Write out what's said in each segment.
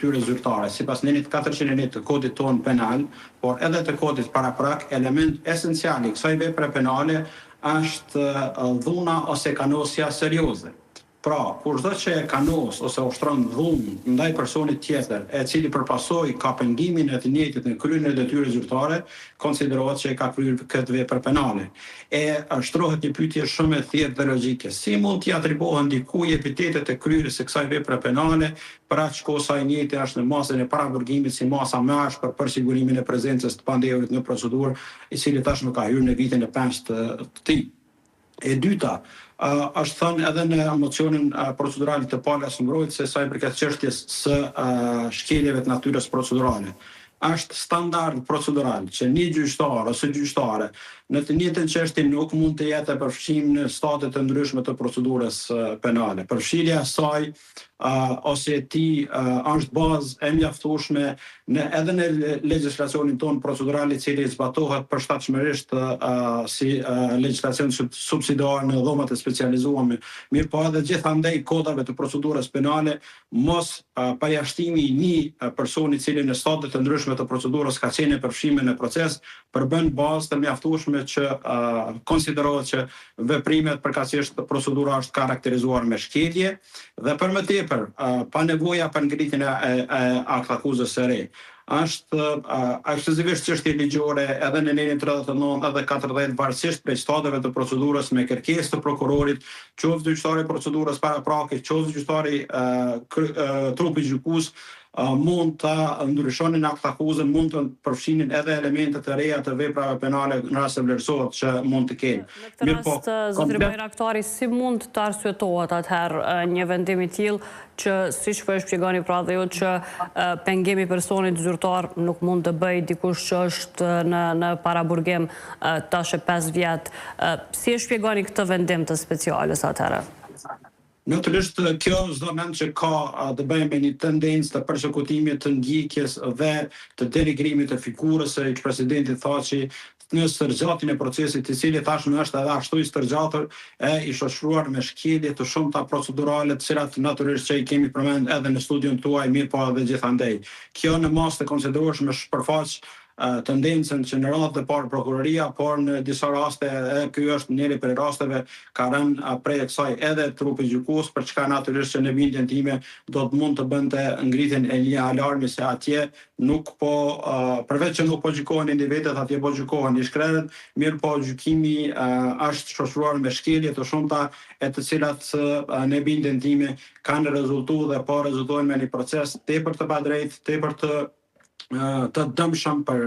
tyre zyrtare, sipas nenit 401 të kodit ton penal, por edhe të kodit paraprak, element esencial i kësaj vepre penale është dhuna ose kanosja serioze. Pra, kurdo që e kanos ose ushtron dhunë ndaj personit tjetër, e cili përpasoj ka pengimin e të njëjtit në kryen e detyrës zyrtare, konsiderohet që e ka kryer këtë vepër penale. E shtrohet një pyetje shumë e thjeshtë dhe logjike. Si mund t'i atribuohen dikujt epitetet e kryerjes së kësaj vepre penale, për aq kohë sa i njëjti është në masën e paraburgimit si masa më ashpër për sigurimin e prezencës të pandehurit në procedurë, i cili tashmë ka hyrë në vitin e 5 të tij. E dyta, është thënë edhe në mocionin procedural të palës mbrojtëse se sa i përket çështjes së shkeljeve të natyrës procedurale. Është standard procedural që një gjyqtar ose gjyqtare në të njëjtën çështje nuk mund të jetë e përfshirë në stade të ndryshme të procedurës penale. Përfshirja e saj ose e tij është bazë e mjaftueshme edhe në legjislacionin ton procedural i cili zbatohet përshtatshmërisht si legjislacion subsidiar në dhomat e specializuara, mirë po edhe gjithandej kodave të procedurës penale, mos përjashtimi i një personi i cili në stade të ndryshme të procedurës ka qenë përfshirë në proces përbën bazë të mjaftueshme që konsiderohet që veprimet përkatësisht procedura është karakterizuar me shkelje dhe për më tepër pa nevoja për ngritjen e aktakuzës së re. Është ekskluzivisht çështje ligjore edhe në nenin 39 edhe 40 varësisht prej stadeve të procedurës me kërkesë të prokurorit, qoftë gjyqtari procedurës paraprake, qoftë gjyqtari trupi gjykues, mund të ndryshonin aktakuzën, mund të përfshinin edhe elemente të reja të veprave penale në rast se vlerësohet që mund të kenë. Në këtë rast, zotëri Bajraktari, si mund të arsyetohet atëherë një vendim i tillë që, siç po e shpjegoni pra dhe ju, që pengimi personit zyrtar nuk mund të bëj dikush që është në paraburgim tash e 5 vjet. Si e shpjegoni këtë vendim të speciales atëherë? Natyrisht kjo çdo mend që ka të bëjë me një tendencë të përsekutimit të ndjekjes dhe të denigrimit të figurës së ish-presidentit Thaçi në stërgjatin e procesit, i cili tashmë është edhe ashtu i stërgjatur e i shoqëruar me shkelje të shumta procedurale, të cilat natyrisht që i kemi përmend edhe në studion tuaj, mirë po edhe gjithandej. Kjo në masë të konsiderueshme shpërfaq tendencën që në radhë të parë prokuroria, por në disa raste, ky është njëri prej rasteve, ka rënë prej kësaj edhe trupi gjykues, për çka natyrisht që në bindjen time do të mund të bënte ngritjen e një alarmi se atje nuk po, përveç që nuk po gjykohen individet, atje po gjykohen ish-krerët, mirë po gjykimi është shoqëruar me shkelje të shumta e të cilat në bindjen time kanë rezultuar dhe po rezultojnë me një proces tepër të padrejtë, tepër të dëmshëm për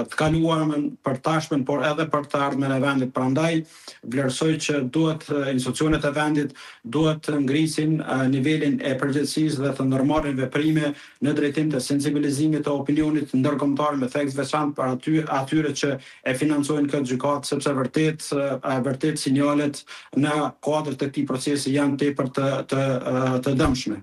të kaluarën, për tashmen, por edhe për të ardhmen e vendit. Prandaj vlerësoj që duhet institucionet e vendit duhet të ngrisin nivelin e përgjegjësisë dhe të ndërmarrin veprime në drejtim të sensibilizimit të opinionit ndërkombëtar me theks veçantë për atyre që e financojnë këtë gjykatë, sepse vërtet sinjalet në kuadër të këtij procesi janë tepër të dëmshme.